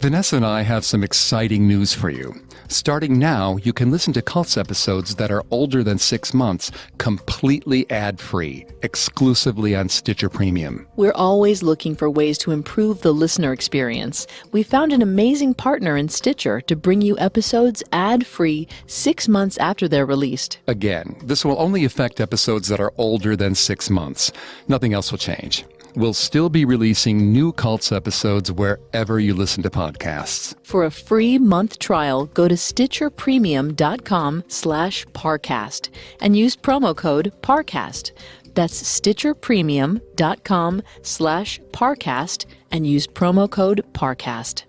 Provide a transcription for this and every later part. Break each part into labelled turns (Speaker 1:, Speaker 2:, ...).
Speaker 1: Vanessa and I have some exciting news for you. Starting now, you can listen to Cults episodes that are older than 6 months completely ad-free, exclusively on Stitcher Premium.
Speaker 2: We're always looking for ways to improve the listener experience. We found an amazing partner in Stitcher to bring you episodes ad-free 6 months after they're released.
Speaker 1: Again, this will only affect episodes that are older than 6 months. Nothing else will change. We'll still be releasing new Cults episodes wherever you listen to podcasts.
Speaker 2: For a free month trial, go to stitcherpremium.com/Parcast and use promo code Parcast. That's stitcherpremium.com/Parcast and use promo code Parcast.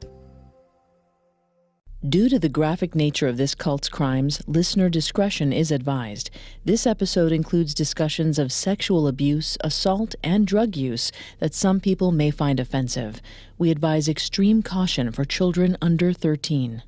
Speaker 2: Due to the graphic nature of this cult's crimes, listener discretion is advised. This episode includes discussions of sexual abuse, assault, and drug use that some people may find offensive. We advise extreme caution for children under 13.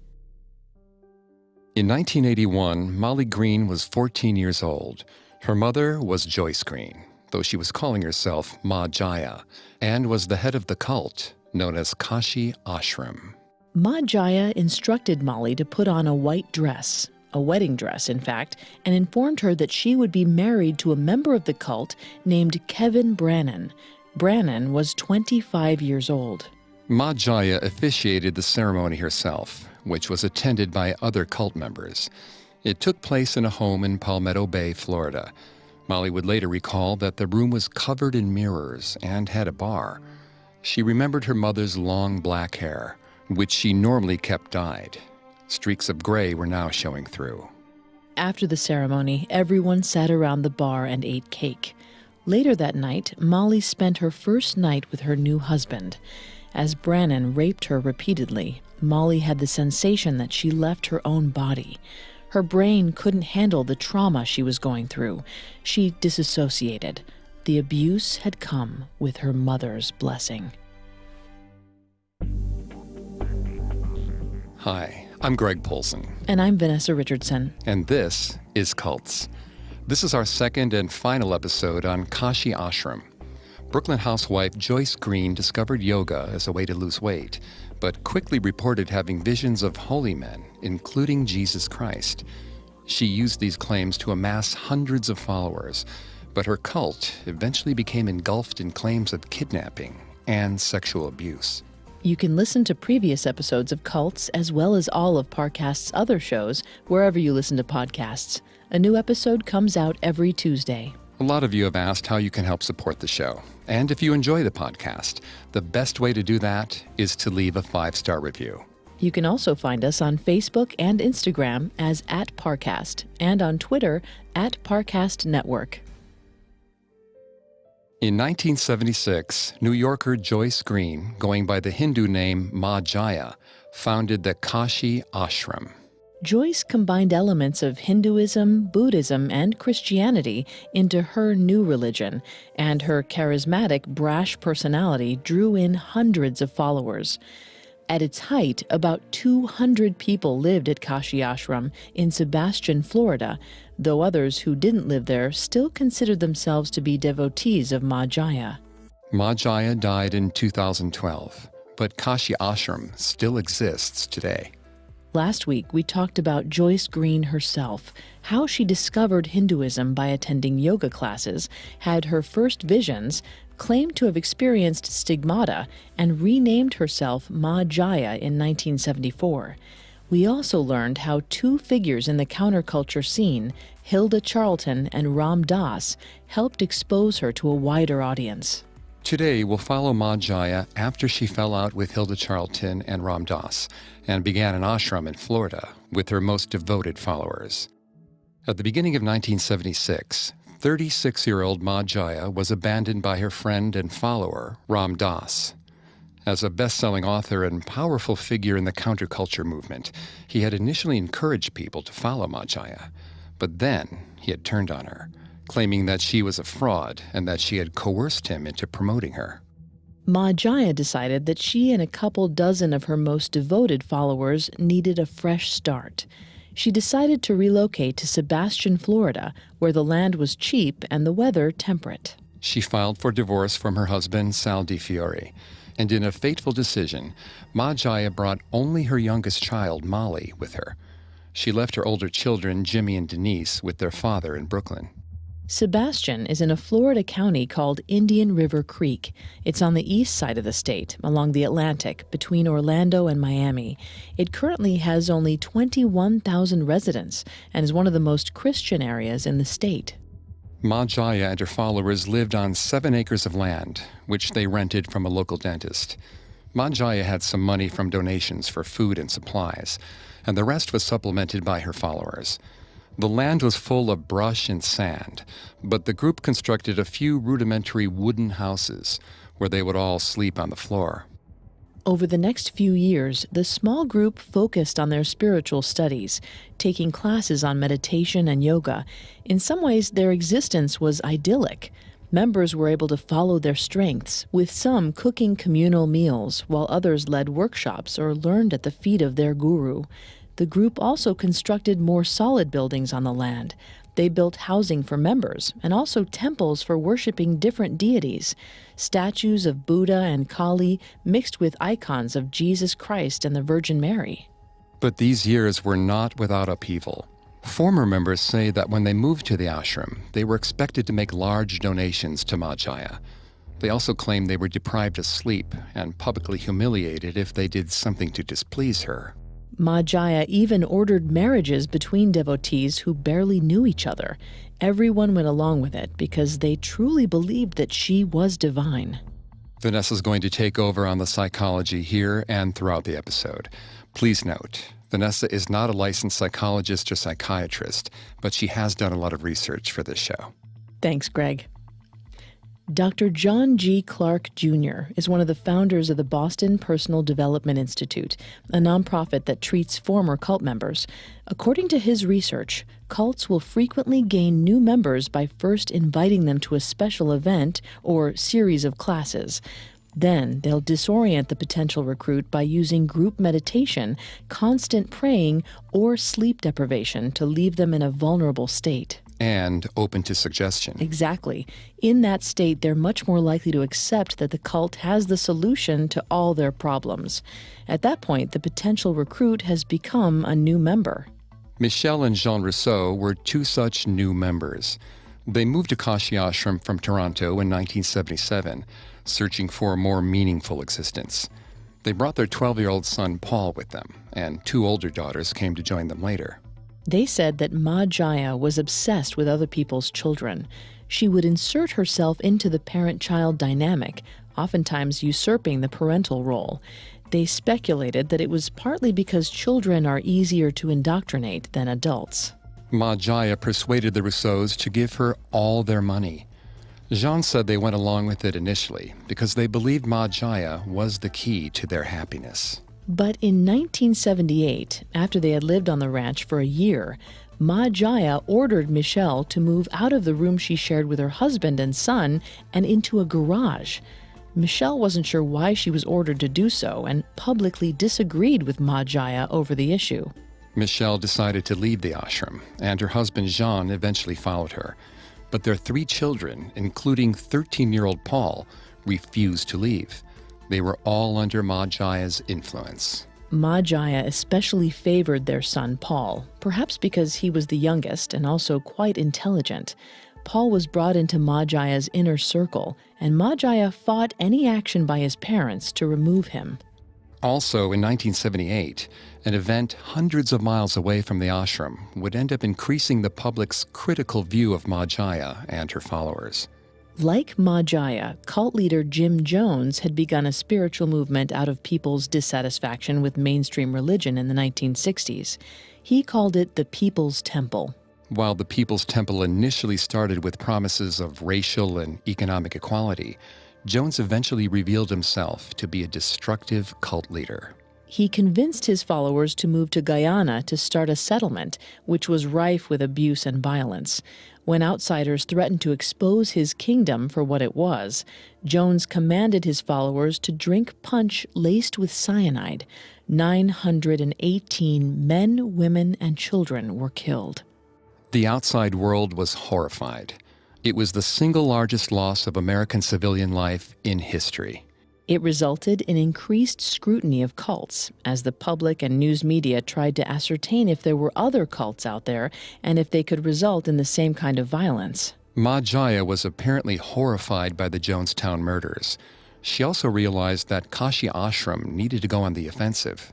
Speaker 1: In 1981, Molly Green was 14 years old. Her mother was Joyce Green, though she was calling herself Ma Jaya, and was the head of the cult known as Kashi Ashram.
Speaker 2: Ma Jaya instructed Molly to put on a white dress, a wedding dress, in fact, and informed her that she would be married to a member of the cult named Kevin Brannon. Brannon was 25 years old.
Speaker 1: Ma Jaya officiated the ceremony herself, which was attended by other cult members. It took place in a home in Palmetto Bay, Florida. Molly would later recall that the room was covered in mirrors and had a bar. She remembered her mother's long black hair, which she normally kept dyed. Streaks of gray were now showing through.
Speaker 2: After the ceremony, everyone sat around the bar and ate cake. Later that night, Molly spent her first night with her new husband. As Brannon raped her repeatedly, Molly had the sensation that she left her own body. Her brain couldn't handle the trauma she was going through. She disassociated. The abuse had come with her mother's blessing.
Speaker 1: Hi, I'm Greg Polson.
Speaker 2: And I'm Vanessa Richardson.
Speaker 1: And this is Cults. This is our second and final episode on Kashi Ashram. Brooklyn housewife Joyce Green discovered yoga as a way to lose weight, but quickly reported having visions of holy men, including Jesus Christ. She used these claims to amass hundreds of followers, but her cult eventually became engulfed in claims of kidnapping and sexual abuse.
Speaker 2: You can listen to previous episodes of Cults as well as all of Parcast's other shows wherever you listen to podcasts. A new episode comes out every Tuesday.
Speaker 1: A lot of you have asked how you can help support the show. And if you enjoy the podcast, the best way to do that is to leave a 5-star review.
Speaker 2: You can also find us on Facebook and Instagram as @Parcast and on Twitter @Parcast Network.
Speaker 1: In 1976, New Yorker Joyce Green, going by the Hindu name Ma Jaya, founded the Kashi Ashram.
Speaker 2: Joyce combined elements of Hinduism, Buddhism, and Christianity into her new religion, and her charismatic, brash personality drew in hundreds of followers. At its height, about 200 people lived at Kashi Ashram in Sebastian, Florida, though others who didn't live there still considered themselves to be devotees of Ma Jaya.
Speaker 1: Ma Jaya died in 2012, but Kashi Ashram still exists today.
Speaker 2: Last week, we talked about Joyce Green herself, how she discovered Hinduism by attending yoga classes, had her first visions, claimed to have experienced stigmata, and renamed herself Ma Jaya in 1974. We also learned how two figures in the counterculture scene, Hilda Charlton and Ram Dass, helped expose her to a wider audience.
Speaker 1: Today, we'll follow Ma Jaya after she fell out with Hilda Charlton and Ram Dass and began an ashram in Florida with her most devoted followers. At the beginning of 1976, 36-year-old Ma Jaya was abandoned by her friend and follower, Ram Dass. As a best-selling author and powerful figure in the counterculture movement, he had initially encouraged people to follow Ma Jaya, but then he had turned on her, claiming that she was a fraud and that she had coerced him into promoting her.
Speaker 2: Ma Jaya decided that she and a couple dozen of her most devoted followers needed a fresh start. She decided to relocate to Sebastian, Florida, where the land was cheap and the weather temperate.
Speaker 1: She filed for divorce from her husband, Sal and in a fateful decision, Ma Jaya brought only her youngest child, Molly, with her. She left her older children, Jimmy and Denise, with their father in Brooklyn.
Speaker 2: Sebastian is in a Florida county called Indian River Creek. It's on the east side of the state, along the Atlantic, between Orlando and Miami. It currently has only 21,000 residents and is one of the most Christian areas in the state.
Speaker 1: Ma Jaya and her followers lived on 7 acres of land, which they rented from a local dentist. Ma Jaya had some money from donations for food and supplies, and the rest was supplemented by her followers. The land was full of brush and sand, but the group constructed a few rudimentary wooden houses where they would all sleep on the floor.
Speaker 2: Over the next few years, the small group focused on their spiritual studies, taking classes on meditation and yoga. In some ways, their existence was idyllic. Members were able to follow their strengths, with some cooking communal meals, while others led workshops or learned at the feet of their guru. The group also constructed more solid buildings on the land. They built housing for members and also temples for worshiping different deities, statues of Buddha and Kali mixed with icons of Jesus Christ and the Virgin Mary.
Speaker 1: But these years were not without upheaval. Former members say that when they moved to the ashram, they were expected to make large donations to Ma Jaya. They also claimed they were deprived of sleep and publicly humiliated if they did something to displease her.
Speaker 2: Ma Jaya even ordered marriages between devotees who barely knew each other. Everyone went along with it because they truly believed that she was divine.
Speaker 1: Vanessa's going to take over on the psychology here and throughout the episode. Please note, Vanessa is not a licensed psychologist or psychiatrist, but she has done a lot of research for this show.
Speaker 2: Thanks, Greg. Dr. John G. Clark, Jr. is one of the founders of the Boston Personal Development Institute, a nonprofit that treats former cult members. According to his research, cults will frequently gain new members by first inviting them to a special event or series of classes. Then they'll disorient the potential recruit by using group meditation, constant praying, or sleep deprivation to leave them in a vulnerable state.
Speaker 1: And open to suggestion.
Speaker 2: Exactly. In that state, they're much more likely to accept that the cult has the solution to all their problems. At that point, the potential recruit has become a new member.
Speaker 1: Michelle and Jean Rousseau were 2 such new members. They moved to Kashi Ashram from Toronto in 1977, searching for a more meaningful existence. They brought their 12-year-old son Paul with them, and 2 older daughters came to join them later.
Speaker 2: They said that Ma Jaya was obsessed with other people's children. She would insert herself into the parent-child dynamic, oftentimes usurping the parental role. They speculated that it was partly because children are easier to indoctrinate than adults.
Speaker 1: Ma Jaya persuaded the Rousseaus to give her all their money. Jean said they went along with it initially because they believed Ma Jaya was the key to their happiness.
Speaker 2: But in 1978, after they had lived on the ranch for a year, Ma Jaya ordered Michelle to move out of the room she shared with her husband and son and into a garage. Michelle wasn't sure why she was ordered to do so and publicly disagreed with Ma Jaya over the issue.
Speaker 1: Michelle decided to leave the ashram, and her husband Jean eventually followed her. But their 3 children, including 13-year-old Paul, refused to leave. They were all under Ma Jaya's influence.
Speaker 2: Ma Jaya especially favored their son Paul, perhaps because he was the youngest and also quite intelligent. Paul was brought into Ma Jaya's inner circle, and Ma Jaya fought any action by his parents to remove him.
Speaker 1: Also, in 1978, an event hundreds of miles away from the ashram would end up increasing the public's critical view of Ma Jaya and her followers.
Speaker 2: Like Ma Jaya, cult leader Jim Jones had begun a spiritual movement out of people's dissatisfaction with mainstream religion in the 1960s. He called it the People's Temple.
Speaker 1: While the People's Temple initially started with promises of racial and economic equality, Jones eventually revealed himself to be a destructive cult leader.
Speaker 2: He convinced his followers to move to Guyana to start a settlement, which was rife with abuse and violence. When outsiders threatened to expose his kingdom for what it was, Jones commanded his followers to drink punch laced with cyanide. 918 men, women, and children were killed.
Speaker 1: The outside world was horrified. It was the single largest loss of American civilian life in history.
Speaker 2: It resulted in increased scrutiny of cults, as the public and news media tried to ascertain if there were other cults out there and if they could result in the same kind of violence.
Speaker 1: Ma Jaya was apparently horrified by the Jonestown murders. She also realized that Kashi Ashram needed to go on the offensive.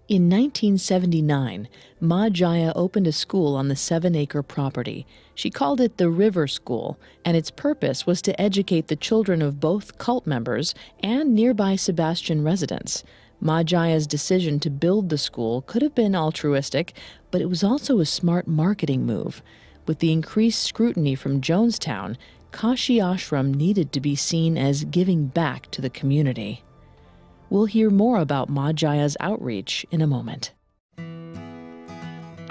Speaker 2: In 1979, Ma Jaya opened a school on the 7-acre property. She called it the River School, and its purpose was to educate the children of both cult members and nearby Sebastian residents. Ma Jaya's decision to build the school could have been altruistic, but it was also a smart marketing move. With the increased scrutiny from Jonestown, Kashi Ashram needed to be seen as giving back to the community. We'll hear more about Ma Jaya's outreach in a moment.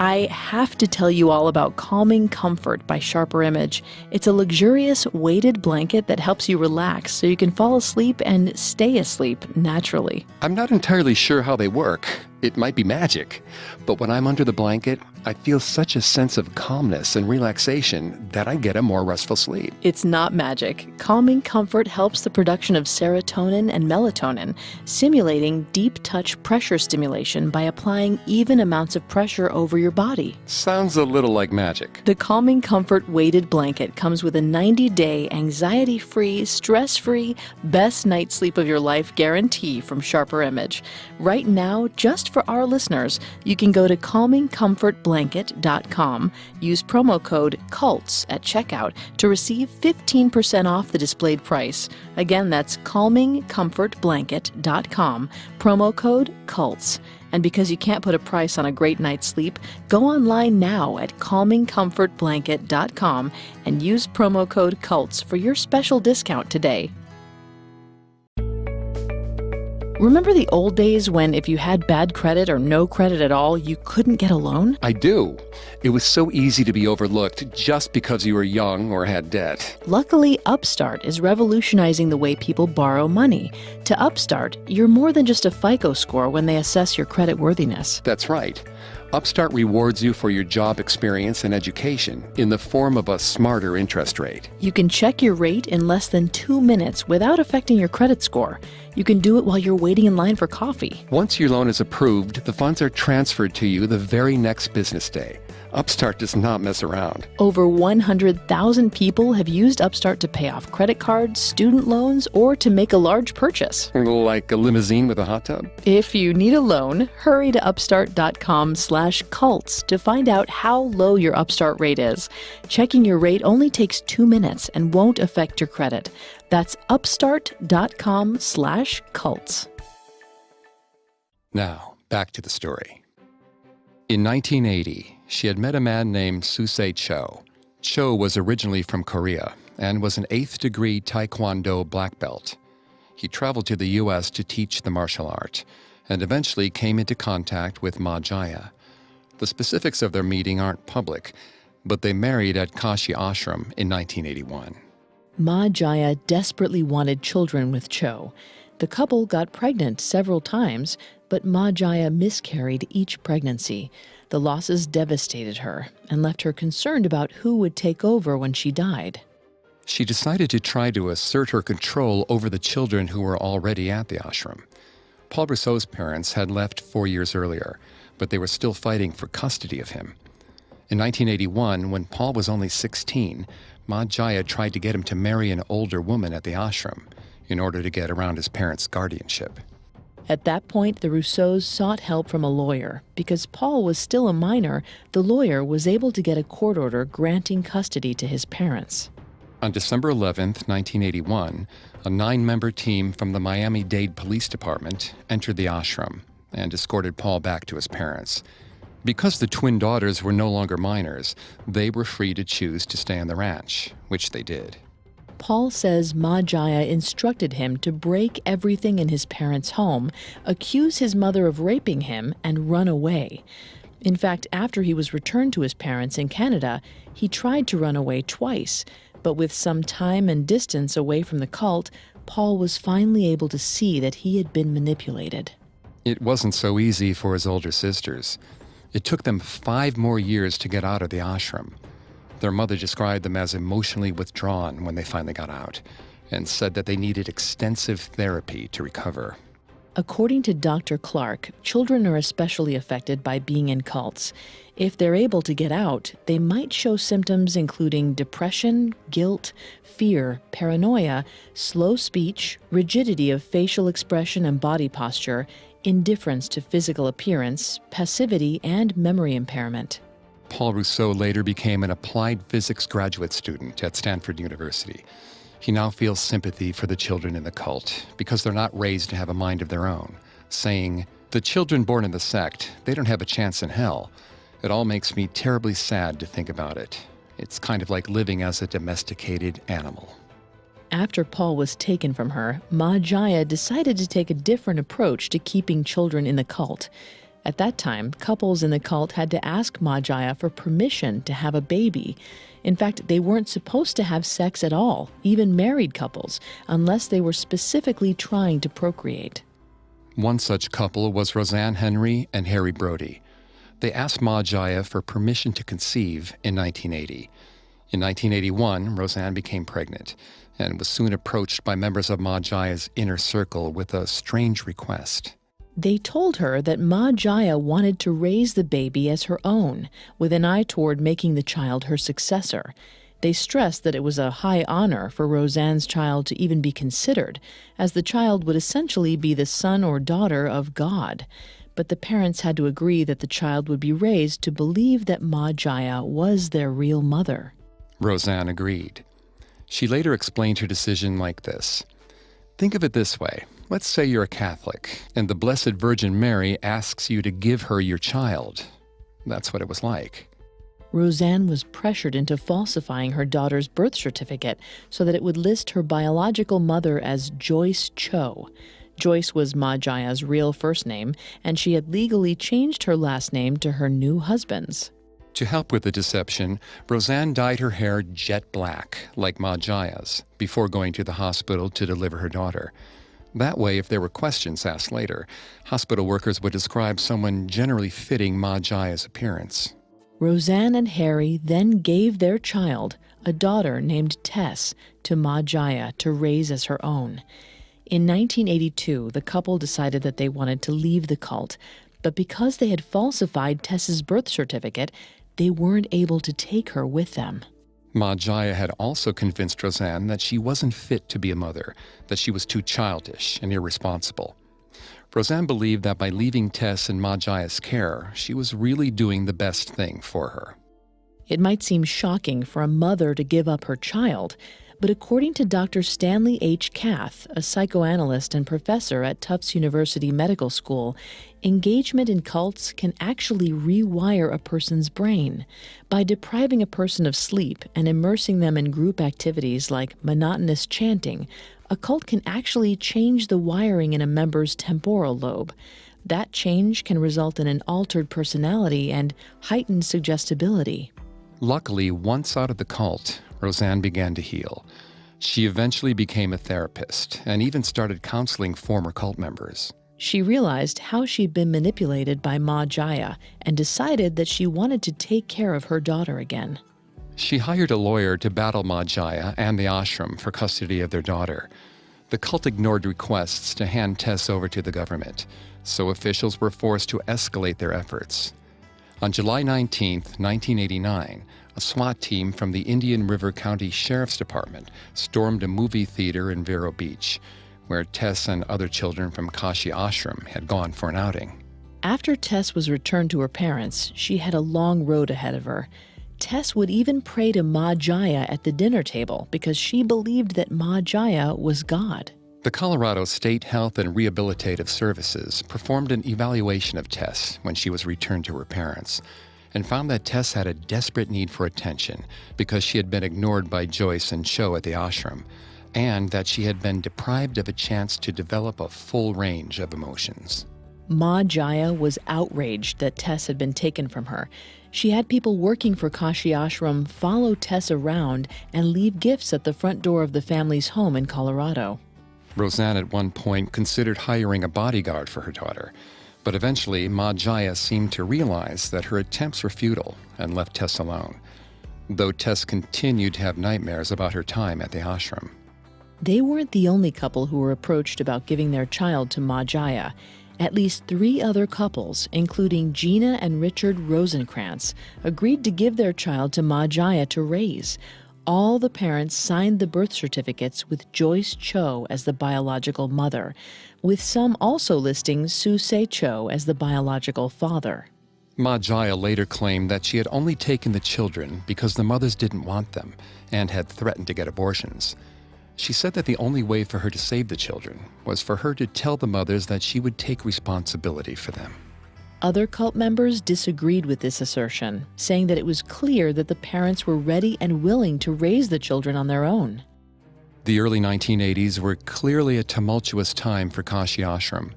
Speaker 2: I have to tell you all about Calming Comfort by Sharper Image. It's a luxurious weighted blanket that helps you relax so you can fall asleep and stay asleep naturally.
Speaker 1: I'm not entirely sure how they work. It might be magic. But when I'm under the blanket, I feel such a sense of calmness and relaxation that I get a more restful sleep.
Speaker 2: It's not magic. Calming Comfort helps the production of serotonin and melatonin, simulating deep touch pressure stimulation by applying even amounts of pressure over your body.
Speaker 1: Sounds a little like magic.
Speaker 2: The Calming Comfort weighted blanket comes with a 90-day anxiety-free, stress-free, best night's sleep of your life guarantee from Sharper Image. Right now, just for our listeners, you can go to calmingcomfortblanket.com, use promo code CULTS at checkout to receive 15% off the displayed price. Again, that's calmingcomfortblanket.com, promo code CULTS. And because you can't put a price on a great night's sleep, go online now at calmingcomfortblanket.com and use promo code CULTS for your special discount today. Remember the old days when if you had bad credit or no credit at all, you couldn't get a loan?
Speaker 1: I do. It was so easy to be overlooked just because you were young or had debt.
Speaker 2: Luckily, Upstart is revolutionizing the way people borrow money. To Upstart, you're more than just a FICO score when they assess your credit worthiness.
Speaker 1: That's right. Upstart rewards you for your job experience and education in the form of a smarter interest rate.
Speaker 2: You can check your rate in less than 2 minutes without affecting your credit score. You can do it while you're waiting in line for coffee.
Speaker 1: Once your loan is approved, the funds are transferred to you the very next business day. Upstart does not mess around.
Speaker 2: Over 100,000 people have used Upstart to pay off credit cards, student loans, or to make a large purchase.
Speaker 1: Like a limousine with a hot tub?
Speaker 2: If you need a loan, hurry to upstart.com/cults to find out how low your Upstart rate is. Checking your rate only takes 2 minutes and won't affect your credit. That's upstart.com/cults.
Speaker 1: Now, back to the story. In 1980, she had met a man named Susei Cho. Cho was originally from Korea and was an 8th-degree Taekwondo black belt. He traveled to the U.S. to teach the martial art and eventually came into contact with Ma Jaya. The specifics of their meeting aren't public, but they married at Kashi Ashram in 1981.
Speaker 2: Ma Jaya desperately wanted children with Cho. The couple got pregnant several times, but Ma Jaya miscarried each pregnancy. The losses devastated her and left her concerned about who would take over when she died.
Speaker 1: She decided to try to assert her control over the children who were already at the ashram. Paul Brousseau's parents had left 4 years earlier, but they were still fighting for custody of him. In 1981, when Paul was only 16, Ma Jaya tried to get him to marry an older woman at the ashram in order to get around his parents' guardianship.
Speaker 2: At that point, the Brousseaus sought help from a lawyer. Because Paul was still a minor, the lawyer was able to get a court order granting custody to his parents.
Speaker 1: On December 11, 1981, a 9-member team from the Miami-Dade Police Department entered the ashram and escorted Paul back to his parents. Because the twin daughters were no longer minors, they were free to choose to stay on the ranch, which they did.
Speaker 2: Paul says Ma Jaya instructed him to break everything in his parents' home, accuse his mother of raping him, and run away. In fact, after he was returned to his parents in Canada, he tried to run away twice. But with some time and distance away from the cult, Paul was finally able to see that he had been manipulated.
Speaker 1: It wasn't so easy for his older sisters. It took them 5 more years to get out of the ashram. Their mother described them as emotionally withdrawn when they finally got out, and said that they needed extensive therapy to recover.
Speaker 2: According to Dr. Clark, children are especially affected by being in cults. If they're able to get out, they might show symptoms including depression, guilt, fear, paranoia, slow speech, rigidity of facial expression and body posture, indifference to physical appearance, passivity, and memory impairment.
Speaker 1: Paul Rousseau later became an applied physics graduate student at Stanford University. He now feels sympathy for the children in the cult because they're not raised to have a mind of their own, saying, "The children born in the sect, they don't have a chance in hell. It all makes me terribly sad to think about it. It's kind of like living as a domesticated animal."
Speaker 2: After Paul was taken from her, Ma Jaya decided to take a different approach to keeping children in the cult. At that time, couples in the cult had to ask Ma Jaya for permission to have a baby. In fact, they weren't supposed to have sex at all, even married couples, unless they were specifically trying to procreate.
Speaker 1: One such couple was Roseanne Henry and Harry Brody. They asked Ma Jaya for permission to conceive in 1980. In 1981, Roseanne became pregnant and was soon approached by members of Ma Jaya's inner circle with a strange request.
Speaker 2: They told her that Ma Jaya wanted to raise the baby as her own, with an eye toward making the child her successor. They stressed that it was a high honor for Roseanne's child to even be considered, as the child would essentially be the son or daughter of God. But the parents had to agree that the child would be raised to believe that Ma Jaya was their real mother.
Speaker 1: Roseanne agreed. She later explained her decision like this. "Think of it this way. Let's say you're a Catholic, and the Blessed Virgin Mary asks you to give her your child." That's what it was like.
Speaker 2: Roseanne was pressured into falsifying her daughter's birth certificate so that it would list her biological mother as Joyce Cho. Joyce was Ma Jaya's real first name, and she had legally changed her last name to her new husband's.
Speaker 1: To help with the deception, Roseanne dyed her hair jet black, like Ma Jaya's, before going to the hospital to deliver her daughter. That way, if there were questions asked later, hospital workers would describe someone generally fitting Ma Jaya's appearance.
Speaker 2: Roseanne and Harry then gave their child, a daughter named Tess, to Ma Jaya to raise as her own. In 1982, the couple decided that they wanted to leave the cult, but because they had falsified Tess's birth certificate, they weren't able to take her with them.
Speaker 1: Ma Jaya had also convinced Roseanne that she wasn't fit to be a mother, that she was too childish and irresponsible. Roseanne believed that by leaving Tess in Ma Jaya's care, she was really doing the best thing for her.
Speaker 2: It might seem shocking for a mother to give up her child, but according to Dr. Stanley H. Cath, a psychoanalyst and professor at Tufts University Medical School, engagement in cults can actually rewire a person's brain. By depriving a person of sleep and immersing them in group activities like monotonous chanting, a cult can actually change the wiring in a member's temporal lobe. That change can result in an altered personality and heightened suggestibility.
Speaker 1: Luckily, once out of the cult, Roseanne began to heal. She eventually became a therapist and even started counseling former cult members.
Speaker 2: She realized how she'd been manipulated by Ma Jaya and decided that she wanted to take care of her daughter again.
Speaker 1: She hired a lawyer to battle Ma Jaya and the ashram for custody of their daughter. The cult ignored requests to hand Tess over to the government, so officials were forced to escalate their efforts. On July 19, 1989, a SWAT team from the Indian River County Sheriff's Department stormed a movie theater in Vero Beach, where Tess and other children from Kashi Ashram had gone for an outing.
Speaker 2: After Tess was returned to her parents, she had a long road ahead of her. Tess would even pray to Ma Jaya at the dinner table because she believed that Ma Jaya was God.
Speaker 1: The Colorado State Health and Rehabilitative Services performed an evaluation of Tess when she was returned to her parents and found that Tess had a desperate need for attention because she had been ignored by Joyce and Cho at the ashram, and that she had been deprived of a chance to develop a full range of emotions.
Speaker 2: Ma Jaya was outraged that Tess had been taken from her. She had people working for Kashi Ashram follow Tess around and leave gifts at the front door of the family's home in Colorado.
Speaker 1: Roseanne at one point considered hiring a bodyguard for her daughter, but eventually Ma Jaya seemed to realize that her attempts were futile and left Tess alone, though Tess continued to have nightmares about her time at the ashram.
Speaker 2: They weren't the only couple who were approached about giving their child to Ma Jaya. At least 3 other couples, including Gina and Richard Rosenkrantz, agreed to give their child to Ma Jaya to raise. All the parents signed the birth certificates with Joyce Cho as the biological mother, with some also listing Su Se Cho as the biological father.
Speaker 1: Ma Jaya later claimed that she had only taken the children because the mothers didn't want them and had threatened to get abortions. She said that the only way for her to save the children was for her to tell the mothers that she would take responsibility for them.
Speaker 2: Other cult members disagreed with this assertion, saying that it was clear that the parents were ready and willing to raise the children on their own.
Speaker 1: The early 1980s were clearly a tumultuous time for Kashi Ashram.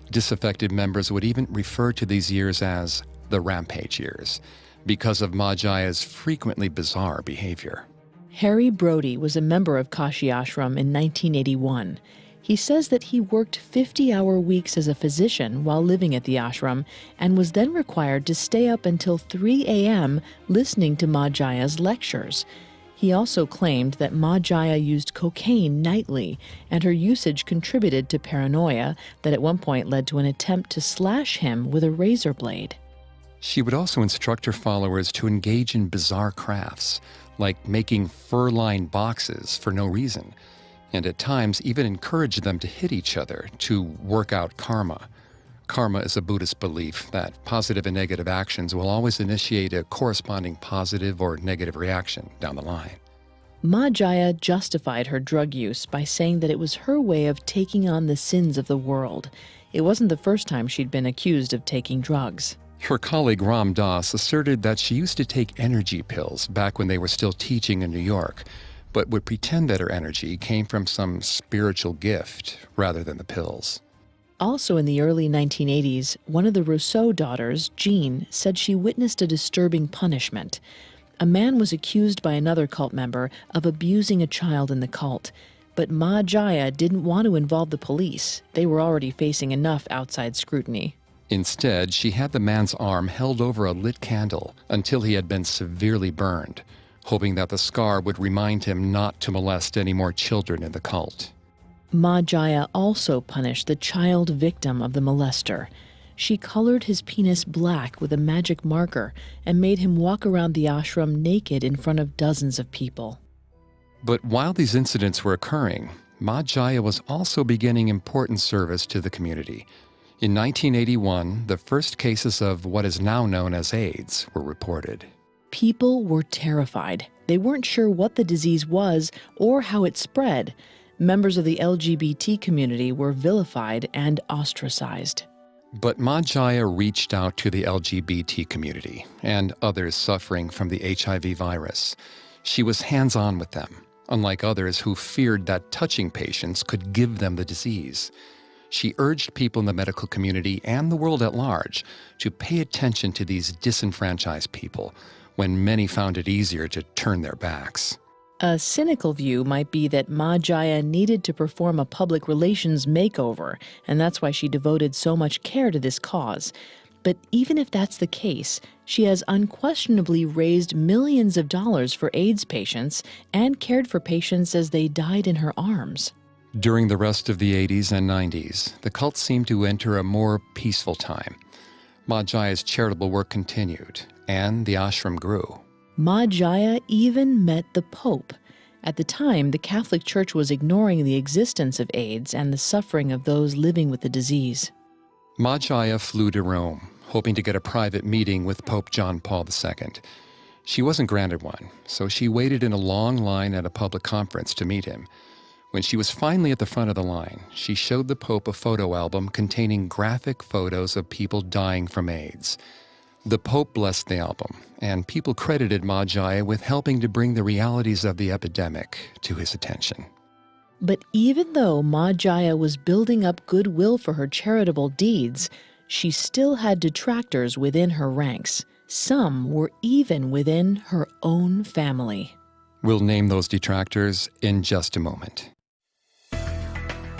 Speaker 1: Disaffected members would even refer to these years as the rampage years because of Ma Jaya's frequently bizarre behavior.
Speaker 2: Harry Brody was a member of Kashi Ashram in 1981. He says that he worked 50-hour weeks as a physician while living at the ashram and was then required to stay up until 3 a.m. listening to Ma Jaya's lectures. He also claimed that Ma Jaya used cocaine nightly, and her usage contributed to paranoia that at one point led to an attempt to slash him with a razor blade.
Speaker 1: She would also instruct her followers to engage in bizarre crafts, like making fur-lined boxes for no reason, and at times even encouraged them to hit each other to work out karma. Karma is a Buddhist belief that positive and negative actions will always initiate a corresponding positive or negative reaction down the line.
Speaker 2: Ma Jaya justified her drug use by saying that it was her way of taking on the sins of the world. It wasn't the first time she'd been accused of taking drugs.
Speaker 1: Her colleague Ram Dass asserted that she used to take energy pills back when they were still teaching in New York, but would pretend that her energy came from some spiritual gift rather than the pills.
Speaker 2: Also in the early 1980s, one of the Rousseau daughters, Jean, said she witnessed a disturbing punishment. A man was accused by another cult member of abusing a child in the cult, but Ma Jaya didn't want to involve the police. They were already facing enough outside scrutiny.
Speaker 1: Instead, she had the man's arm held over a lit candle until he had been severely burned, hoping that the scar would remind him not to molest any more children in the cult.
Speaker 2: Ma Jaya also punished the child victim of the molester. She colored his penis black with a magic marker and made him walk around the ashram naked in front of dozens of people.
Speaker 1: But while these incidents were occurring, Ma Jaya was also beginning important service to the community. In 1981, the first cases of what is now known as AIDS were reported.
Speaker 2: People were terrified. They weren't sure what the disease was or how it spread. Members of the LGBT community were vilified and ostracized.
Speaker 1: But Ma Jaya reached out to the LGBT community and others suffering from the HIV virus. She was hands-on with them, unlike others who feared that touching patients could give them the disease. She urged people in the medical community and the world at large to pay attention to these disenfranchised people when many found it easier to turn their backs.
Speaker 2: A cynical view might be that Ma Jaya needed to perform a public relations makeover, and that's why she devoted so much care to this cause. But even if that's the case, she has unquestionably raised millions of dollars for AIDS patients and cared for patients as they died in her arms.
Speaker 1: During the rest of the 80s and 90s, the cult seemed to enter a more peaceful time. Ma Jaya's charitable work continued, and the ashram grew.
Speaker 2: Ma Jaya even met the Pope. At the time, the Catholic Church was ignoring the existence of AIDS and the suffering of those living with the disease.
Speaker 1: Ma Jaya flew to Rome, hoping to get a private meeting with Pope John Paul II. She wasn't granted one, so she waited in a long line at a public conference to meet him. When she was finally at the front of the line, she showed the Pope a photo album containing graphic photos of people dying from AIDS. The Pope blessed the album, and people credited Ma Jaya with helping to bring the realities of the epidemic to his attention.
Speaker 2: But even though Ma Jaya was building up goodwill for her charitable deeds, she still had detractors within her ranks. Some were even within her own family.
Speaker 1: We'll name those detractors in just a moment.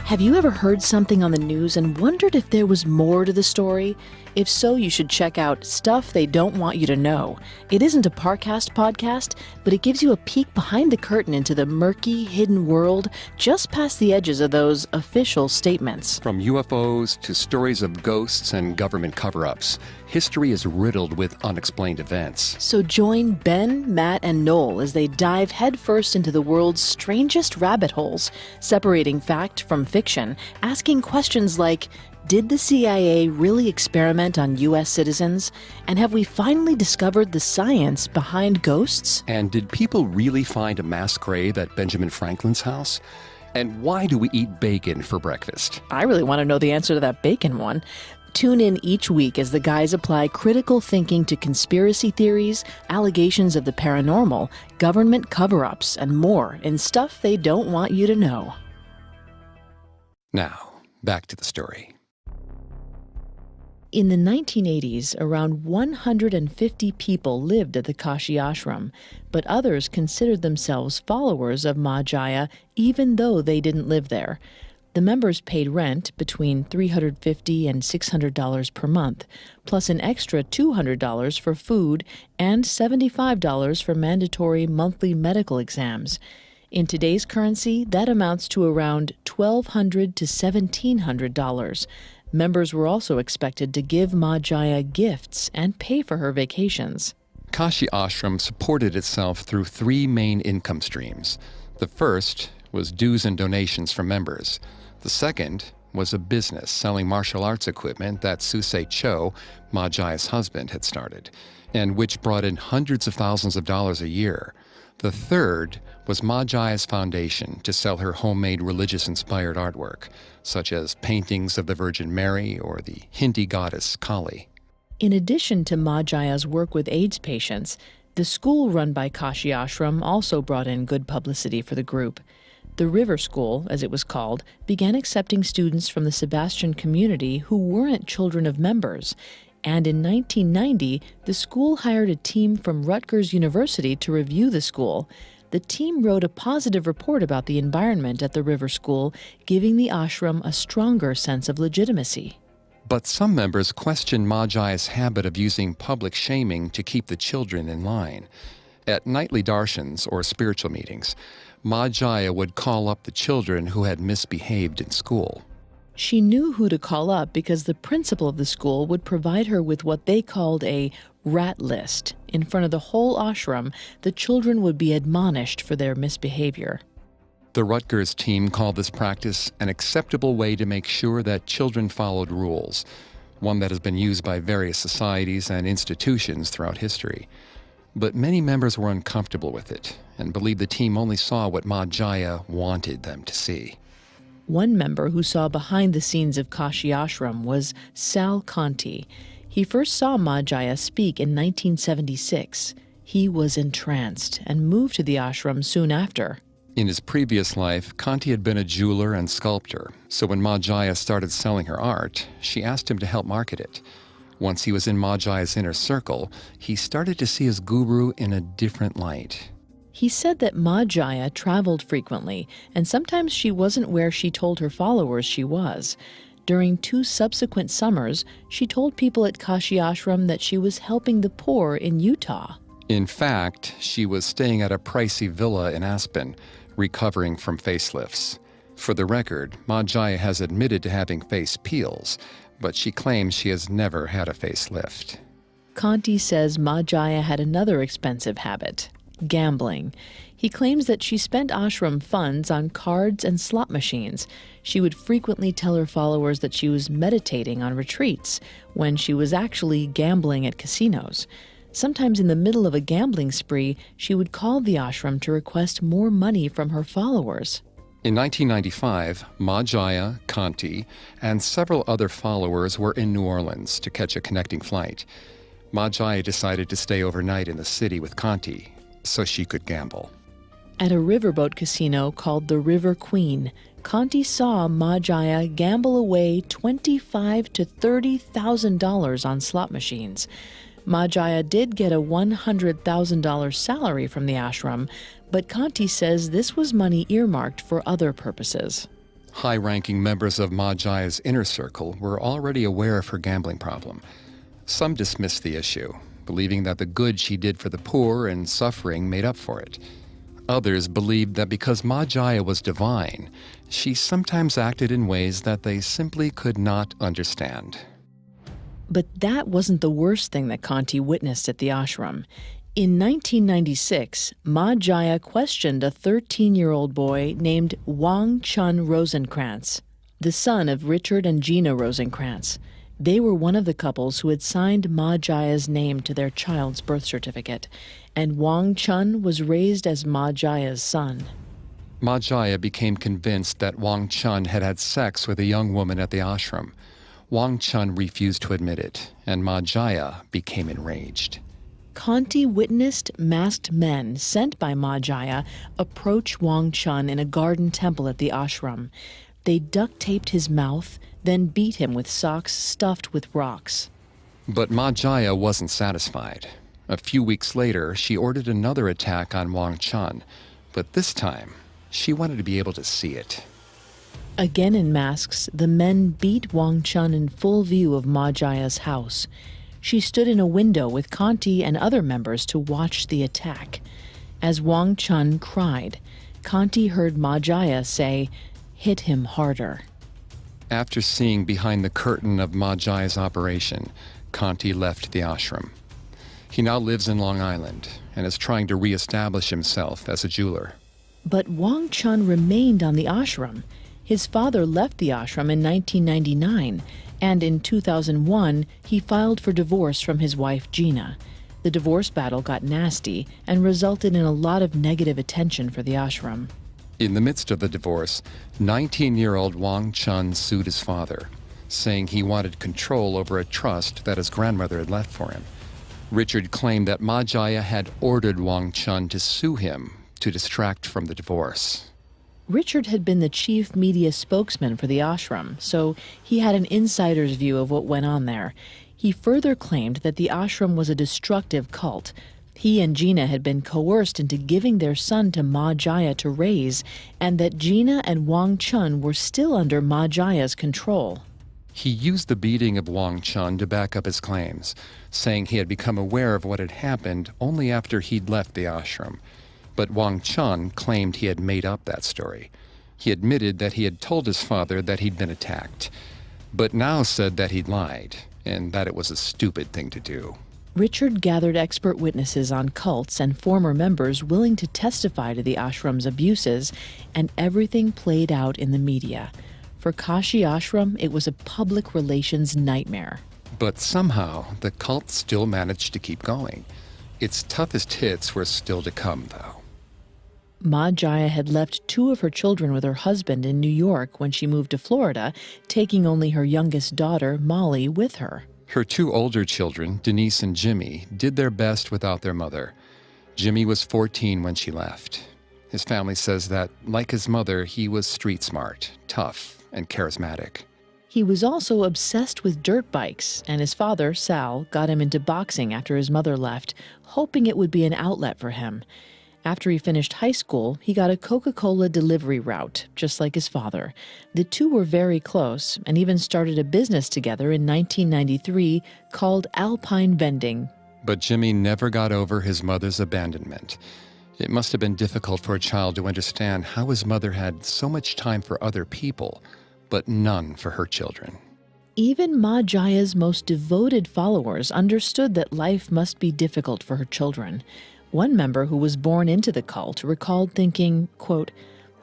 Speaker 2: Have you ever heard something on the news and wondered if there was more to the story? If so, you should check out Stuff They Don't Want You to Know. It isn't a Parcast podcast, but it gives you a peek behind the curtain into the murky, hidden world just past the edges of those official statements.
Speaker 1: From UFOs to stories of ghosts and government cover-ups, history is riddled with unexplained events.
Speaker 2: So join Ben, Matt, and Noel as they dive headfirst into the world's strangest rabbit holes, separating fact from fiction, asking questions like, did the CIA really experiment on U.S. citizens? And have we finally discovered the science behind ghosts?
Speaker 1: And did people really find a mass grave at Benjamin Franklin's house? And why do we eat bacon for breakfast?
Speaker 2: I really want to know the answer to that bacon one. Tune in each week as the guys apply critical thinking to conspiracy theories, allegations of the paranormal, government cover-ups, and more in Stuff They Don't Want You to Know.
Speaker 1: Now, back to the story.
Speaker 2: In the 1980s, around 150 people lived at the Kashi Ashram, but others considered themselves followers of Ma Jaya even though they didn't live there. The members paid rent between $350 and $600 per month, plus an extra $200 for food and $75 for mandatory monthly medical exams. In today's currency, that amounts to around $1,200 to $1,700. Members were also expected to give Ma Jaya gifts and pay for her vacations.
Speaker 1: Kashi Ashram supported itself through three main income streams. The first was dues and donations from members. The second was a business selling martial arts equipment that Susei Cho, Ma Jaya's husband, had started, and which brought in hundreds of thousands of dollars a year. The third was Ma Jaya's foundation to sell her homemade religious-inspired artwork, such as paintings of the Virgin Mary or the Hindi goddess Kali.
Speaker 2: In addition to Ma Jaya's work with AIDS patients, the school run by Kashi Ashram also brought in good publicity for the group. The River School, as it was called, began accepting students from the Sebastian community who weren't children of members. And in 1990, the school hired a team from Rutgers University to review the school. The team wrote a positive report about the environment at the River School, giving the ashram a stronger sense of legitimacy.
Speaker 1: But some members questioned Ma Jaya's habit of using public shaming to keep the children in line. At nightly darshans, or spiritual meetings, Ma Jaya would call up the children who had misbehaved in school.
Speaker 2: She knew who to call up because the principal of the school would provide her with what they called a rat list. In front of the whole ashram, the children would be admonished for their misbehavior.
Speaker 1: The Rutgers team called this practice an acceptable way to make sure that children followed rules, one that has been used by various societies and institutions throughout history. But many members were uncomfortable with it and believed the team only saw what Ma Jaya wanted them to see.
Speaker 2: One member who saw behind the scenes of Kashi Ashram was Sal Conti. He first saw Ma Jaya speak in 1976. He was entranced and moved to the ashram soon after.
Speaker 1: In his previous life, Conti had been a jeweler and sculptor, so when Ma Jaya started selling her art, she asked him to help market it. Once he was in Ma Jaya's inner circle, he started to see his guru in a different light.
Speaker 2: He said that Ma Jaya traveled frequently, and sometimes she wasn't where she told her followers she was. During 2 subsequent summers, she told people at Kashi Ashram that she was helping the poor in Utah.
Speaker 1: In fact, she was staying at a pricey villa in Aspen, recovering from facelifts. For the record, Ma Jaya has admitted to having face peels, but she claims she has never had a facelift.
Speaker 2: Conti says Ma Jaya had another expensive habit: gambling. He claims that she spent ashram funds on cards and slot machines. She would frequently tell her followers that she was meditating on retreats when she was actually gambling at casinos. Sometimes in the middle of a gambling spree, she would call the ashram to request more money from her followers.
Speaker 1: In 1995, Ma Jaya, Conti, and several other followers were in New Orleans to catch a connecting flight. Ma Jaya decided to stay overnight in the city with Conti so she could gamble.
Speaker 2: At a riverboat casino called the River Queen, Conti saw Ma Jaya gamble away $25,000 to $30,000 on slot machines. Ma Jaya did get a $100,000 salary from the ashram, but Conti says this was money earmarked for other purposes.
Speaker 1: High-ranking members of Ma Jaya's inner circle were already aware of her gambling problem. Some dismissed the issue, believing that the good she did for the poor and suffering made up for it. Others believed that because Ma Jaya was divine, she sometimes acted in ways that they simply could not understand.
Speaker 2: But that wasn't the worst thing that Conti witnessed at the ashram. In 1996, Ma Jaya questioned a 13-year-old boy named Wang Chung Rosenkrantz, the son of Richard and Gina Rosenkrantz. They were one of the couples who had signed Ma Jaya's name to their child's birth certificate, and Wang Chung was raised as Ma Jaya's son.
Speaker 1: Ma Jaya became convinced that Wang Chung had had sex with a young woman at the ashram. Wang Chung refused to admit it, and Ma Jaya became enraged.
Speaker 2: Conti witnessed masked men sent by Ma Jaya approach Wang Chung in a garden temple at the ashram. They duct-taped his mouth, then beat him with socks stuffed with rocks.
Speaker 1: But Ma Jaya wasn't satisfied. A few weeks later, she ordered another attack on Wang Chung, but this time, she wanted to be able to see it.
Speaker 2: Again in masks, the men beat Wang Chung in full view of Ma Jaya's house. She stood in a window with Conti and other members to watch the attack. As Wang Chung cried, Conti heard Ma Jaya say, "Hit him harder."
Speaker 1: After seeing behind the curtain of Ma Jaya's operation, Conti left the ashram. He now lives in Long Island and is trying to re-establish himself as a jeweler.
Speaker 2: But Wang Chung remained on the ashram. His father left the ashram in 1999, and in 2001, he filed for divorce from his wife, Gina. The divorce battle got nasty and resulted in a lot of negative attention for the ashram.
Speaker 1: In the midst of the divorce, 19-year-old Wang Chung sued his father, saying he wanted control over a trust that his grandmother had left for him. Richard claimed that Ma Jaya had ordered Wang Chung to sue him to distract from the divorce.
Speaker 2: Richard had been the chief media spokesman for the ashram, so he had an insider's view of what went on there. He further claimed that the ashram was a destructive cult. He and Gina had been coerced into giving their son to Ma Jaya to raise, and that Gina and Wang Chung were still under Ma Jaya's control.
Speaker 1: He used the beating of Wang Chung to back up his claims, saying he had become aware of what had happened only after he'd left the ashram. But Wang Chung claimed he had made up that story. He admitted that he had told his father that he'd been attacked, but now said that he'd lied and that it was a stupid thing to do.
Speaker 2: Richard gathered expert witnesses on cults and former members willing to testify to the ashram's abuses, and everything played out in the media. For Kashi Ashram, it was a public relations nightmare.
Speaker 1: But somehow, the cult still managed to keep going. Its toughest hits were still to come, though.
Speaker 2: Ma Jaya had left 2 of her children with her husband in New York when she moved to Florida, taking only her youngest daughter, Molly, with her.
Speaker 1: Her 2 older children, Denise and Jimmy, did their best without their mother. Jimmy was 14 when she left. His family says that, like his mother, he was street smart, tough, and charismatic.
Speaker 2: He was also obsessed with dirt bikes, and his father, Sal, got him into boxing after his mother left, hoping it would be an outlet for him. After he finished high school, he got a Coca-Cola delivery route, just like his father. The two were very close and even started a business together in 1993 called Alpine Vending.
Speaker 1: But Jimmy never got over his mother's abandonment. It must have been difficult for a child to understand how his mother had so much time for other people, but none for her children.
Speaker 2: Even Ma Jaya's most devoted followers understood that life must be difficult for her children. One member who was born into the cult recalled thinking, quote,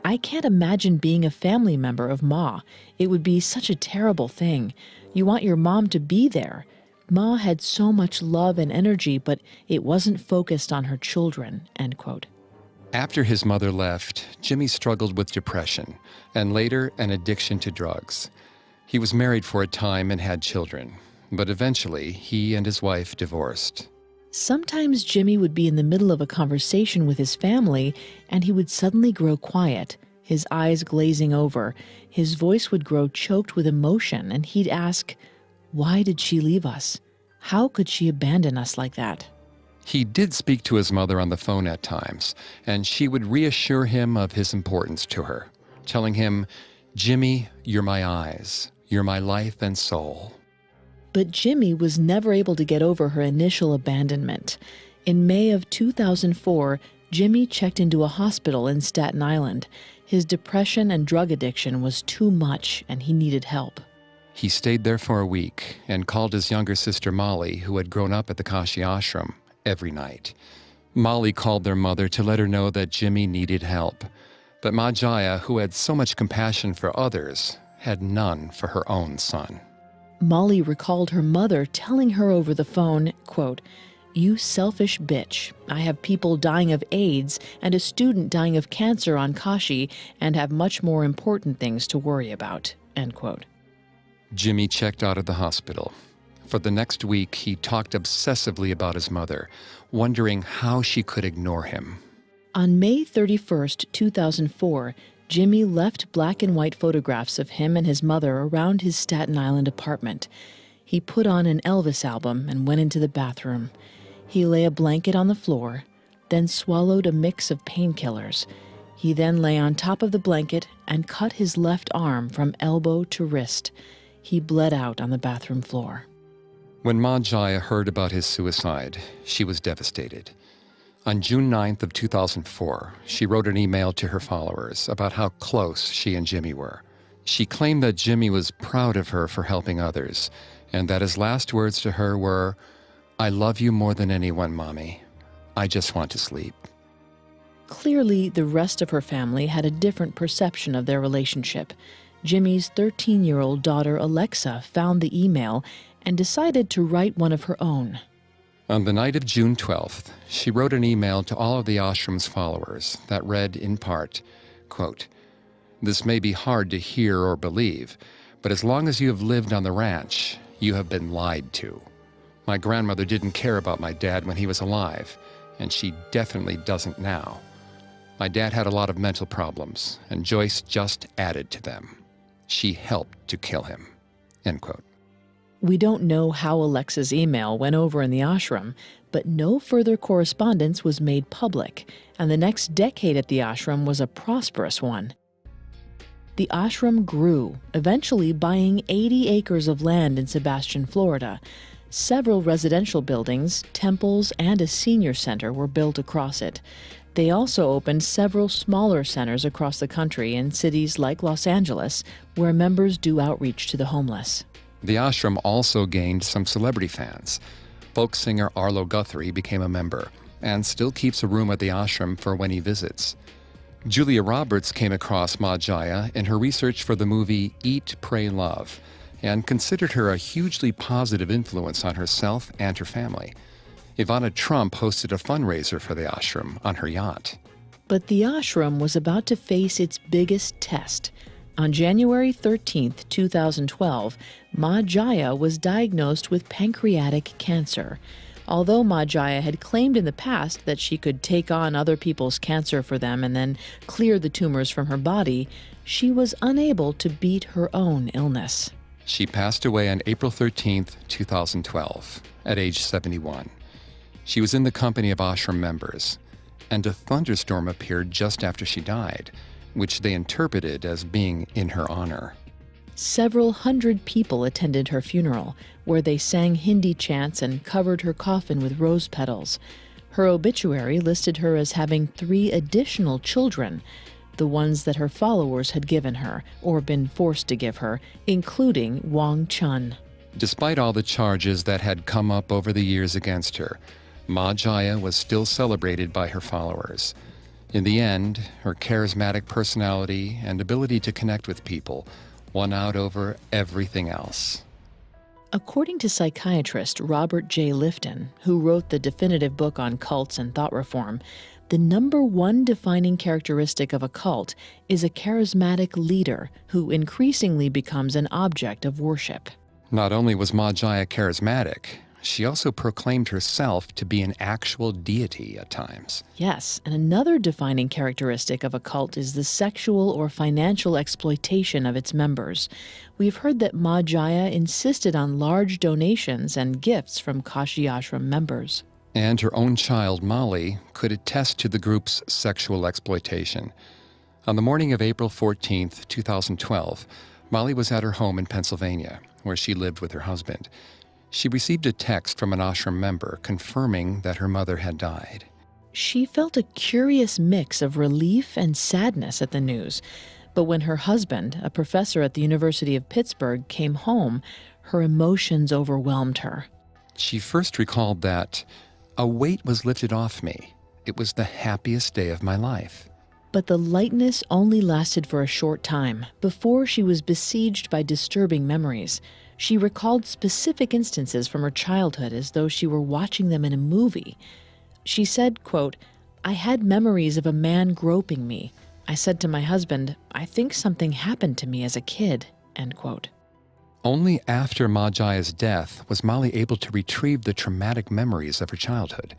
Speaker 2: "I can't imagine being a family member of Ma. It would be such a terrible thing. You want your mom to be there. Ma had so much love and energy, but it wasn't focused on her children," end quote.
Speaker 1: After his mother left, Jimmy struggled with depression and later an addiction to drugs. He was married for a time and had children, but eventually he and his wife divorced.
Speaker 2: Sometimes Jimmy would be in the middle of a conversation with his family, and he would suddenly grow quiet, his eyes glazing over. His voice would grow choked with emotion, and he'd ask, "Why did she leave us? How could she abandon us like that?"
Speaker 1: He did speak to his mother on the phone at times, and she would reassure him of his importance to her, telling him, "Jimmy, you're my eyes. You're my life and soul."
Speaker 2: But Jimmy was never able to get over her initial abandonment. In May of 2004, Jimmy checked into a hospital in Staten Island. His depression and drug addiction was too much, and he needed help.
Speaker 1: He stayed there for a week and called his younger sister Molly, who had grown up at the Kashi Ashram, every night. Molly called their mother to let her know that Jimmy needed help. But Ma Jaya, who had so much compassion for others, had none for her own son.
Speaker 2: Molly recalled her mother telling her over the phone, quote, "You selfish bitch. I have people dying of AIDS and a student dying of cancer on Kashi and have much more important things to worry about," end quote.
Speaker 1: Jimmy checked out of the hospital. For the next week, he talked obsessively about his mother, wondering how she could ignore him.
Speaker 2: On May 31st, 2004, Jimmy left black and white photographs of him and his mother around his Staten Island apartment. He put on an Elvis album and went into the bathroom. He lay a blanket on the floor, then swallowed a mix of painkillers. He then lay on top of the blanket and cut his left arm from elbow to wrist. He bled out on the bathroom floor.
Speaker 1: When Ma Jaya heard about his suicide, she was devastated. On June 9th of 2004, she wrote an email to her followers about how close she and Jimmy were. She claimed that Jimmy was proud of her for helping others, and that his last words to her were, "I love you more than anyone, Mommy. I just want to sleep."
Speaker 2: Clearly, the rest of her family had a different perception of their relationship. Jimmy's 13-year-old daughter, Alexa, found the email and decided to write one of her own.
Speaker 1: On the night of June 12th, she wrote an email to all of the ashram's followers that read in part, quote, "This may be hard to hear or believe, but as long as you have lived on the ranch, you have been lied to. My grandmother didn't care about my dad when he was alive, and she definitely doesn't now. My dad had a lot of mental problems, and Joyce just added to them. She helped to kill him," end quote.
Speaker 2: We don't know how Alexa's email went over in the ashram, but no further correspondence was made public, and the next decade at the ashram was a prosperous one. The ashram grew, eventually buying 80 acres of land in Sebastian, Florida. Several residential buildings, temples, and a senior center were built across it. They also opened several smaller centers across the country in cities like Los Angeles, where members do outreach to the homeless.
Speaker 1: The ashram also gained some celebrity fans. Folk singer Arlo Guthrie became a member and still keeps a room at the ashram for when he visits. Julia Roberts came across Ma Jaya in her research for the movie Eat, Pray, Love and considered her a hugely positive influence on herself and her family. Ivana Trump hosted a fundraiser for the ashram on her yacht.
Speaker 2: But the ashram was about to face its biggest test. On January 13, 2012, Ma Jaya was diagnosed with pancreatic cancer. Although Ma Jaya had claimed in the past that she could take on other people's cancer for them and then clear the tumors from her body, she was unable to beat her own illness.
Speaker 1: She passed away on April 13, 2012, at age 71. She was in the company of ashram members, and a thunderstorm appeared just after she died, which they interpreted as being in her honor.
Speaker 2: Several hundred people attended her funeral, where they sang Hindi chants and covered her coffin with rose petals. Her obituary listed her as having 3 additional children, the ones that her followers had given her, or been forced to give her, including Wang Chung.
Speaker 1: Despite all the charges that had come up over the years against her, Ma Jaya was still celebrated by her followers. In the end, her charismatic personality and ability to connect with people won out over everything else.
Speaker 2: According to psychiatrist Robert J. Lifton, who wrote the definitive book on cults and thought reform, the number one defining characteristic of a cult is a charismatic leader who increasingly becomes an object of worship.
Speaker 1: Not only was Ma Jaya charismatic, she also proclaimed herself to be an actual deity at times.
Speaker 2: Yes, and another defining characteristic of a cult is the sexual or financial exploitation of its members. We've heard that Ma Jaya insisted on large donations and gifts from Kashi Ashram members.
Speaker 1: And her own child, Molly, could attest to the group's sexual exploitation. On the morning of April 14, 2012, Molly was at her home in Pennsylvania, where she lived with her husband. She received a text from an ashram member confirming that her mother had died.
Speaker 2: She felt a curious mix of relief and sadness at the news. But when her husband, a professor at the University of Pittsburgh, came home, her emotions overwhelmed her.
Speaker 1: She first recalled that a weight was lifted off me. It was the happiest day of my life.
Speaker 2: But the lightness only lasted for a short time before she was besieged by disturbing memories. She recalled specific instances from her childhood as though she were watching them in a movie. She said, quote, "I had memories of a man groping me. I said to my husband, I think something happened to me as a kid," end quote.
Speaker 1: Only after Ma Jaya's death was Molly able to retrieve the traumatic memories of her childhood.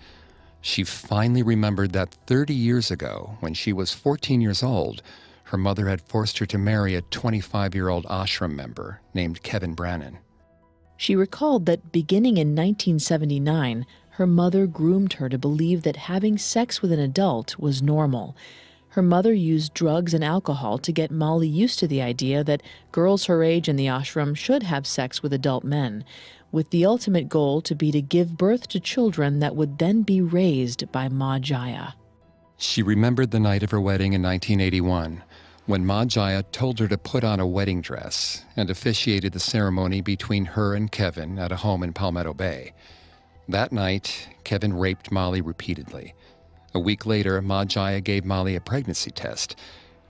Speaker 1: She finally remembered that 30 years ago, when she was 14 years old, her mother had forced her to marry a 25-year-old ashram member named Kevin Brannon.
Speaker 2: She recalled that beginning in 1979, her mother groomed her to believe that having sex with an adult was normal. Her mother used drugs and alcohol to get Molly used to the idea that girls her age in the ashram should have sex with adult men, with the ultimate goal to be to give birth to children that would then be raised by Ma Jaya.
Speaker 1: She remembered the night of her wedding in 1981, when Ma Jaya told her to put on a wedding dress and officiated the ceremony between her and Kevin at a home in Palmetto Bay. That night, Kevin raped Molly repeatedly. A week later, Ma Jaya gave Molly a pregnancy test,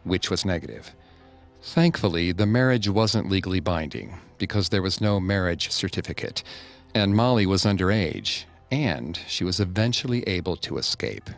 Speaker 1: which was negative. Thankfully, the marriage wasn't legally binding because there was no marriage certificate, and Molly was underage, and she was eventually able to escape.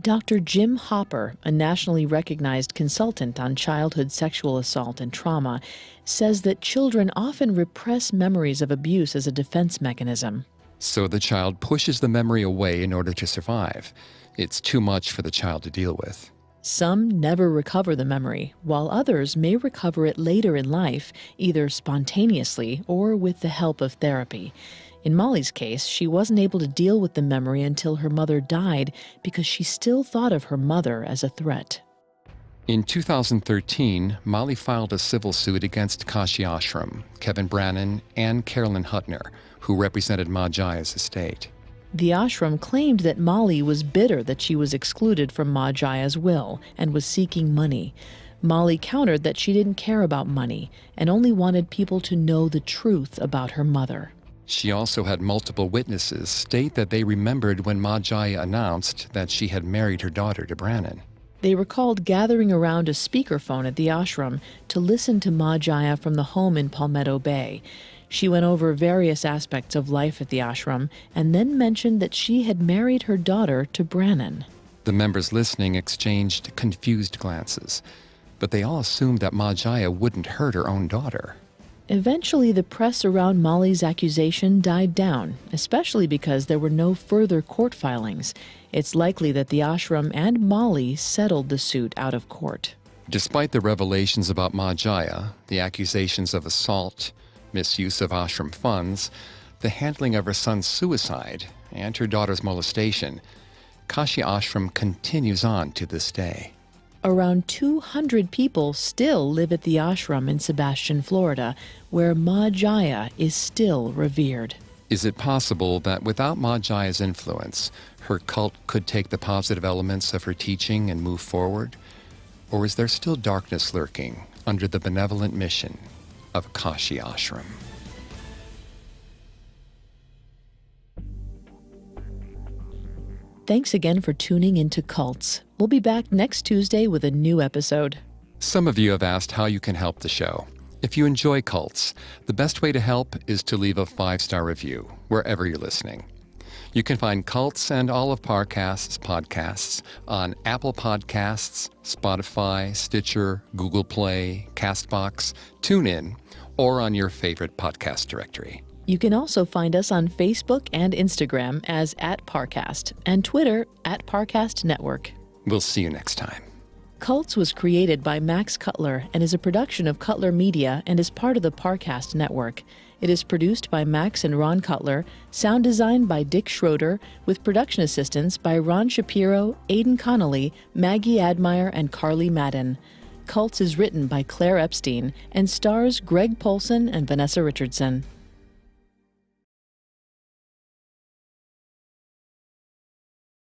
Speaker 2: Dr. Jim Hopper, a nationally recognized consultant on childhood sexual assault and trauma, says that children often repress memories of abuse as a defense mechanism.
Speaker 1: So the child pushes the memory away in order to survive. It's too much for the child to deal with.
Speaker 2: Some never recover the memory, while others may recover it later in life, either spontaneously or with the help of therapy. In Molly's case, she wasn't able to deal with the memory until her mother died because she still thought of her mother as a threat.
Speaker 1: In 2013, Molly filed a civil suit against Kashi Ashram, Kevin Brannon, and Carolyn Hutner, who represented Ma Jaya's estate.
Speaker 2: The ashram claimed that Molly was bitter that she was excluded from Ma Jaya's will and was seeking money. Molly countered that she didn't care about money and only wanted people to know the truth about her mother.
Speaker 1: She also had multiple witnesses state that they remembered when Ma Jaya announced that she had married her daughter to Brannon.
Speaker 2: They recalled gathering around a speakerphone at the ashram to listen to Ma Jaya from the home in Palmetto Bay. She went over various aspects of life at the ashram and then mentioned that she had married her daughter to Brannon.
Speaker 1: The members listening exchanged confused glances, but they all assumed that Ma Jaya wouldn't hurt her own daughter.
Speaker 2: Eventually, the press around Molly's accusation died down, especially because there were no further court filings. It's likely that the ashram and Molly settled the suit out of court.
Speaker 1: Despite the revelations about Ma Jaya, the accusations of assault, misuse of ashram funds, the handling of her son's suicide, and her daughter's molestation, Kashi Ashram continues on to this day.
Speaker 2: Around 200 people still live at the ashram in Sebastian, Florida, where Ma Jaya is still revered.
Speaker 1: Is it possible that without Ma Jaya's influence, her cult could take the positive elements of her teaching and move forward? Or is there still darkness lurking under the benevolent mission of Kashi Ashram?
Speaker 2: Thanks again for tuning into Cults. We'll be back next Tuesday with a new episode.
Speaker 1: Some of you have asked how you can help the show. If you enjoy Cults, the best way to help is to leave a 5-star review wherever you're listening. You can find Cults and all of Parcast's podcasts on Apple Podcasts, Spotify, Stitcher, Google Play, CastBox, TuneIn, or on your favorite podcast directory.
Speaker 2: You can also find us on Facebook and Instagram as @Parcast and Twitter @Parcast Network.
Speaker 1: We'll see you next time.
Speaker 2: Cults was created by Max Cutler and is a production of Cutler Media and is part of the Parcast Network. It is produced by Max and Ron Cutler, sound designed by Dick Schroeder, with production assistance by Ron Shapiro, Aidan Connolly, Maggie Admire, and Carly Madden. Cults is written by Claire Epstein and stars Greg Polson and Vanessa Richardson.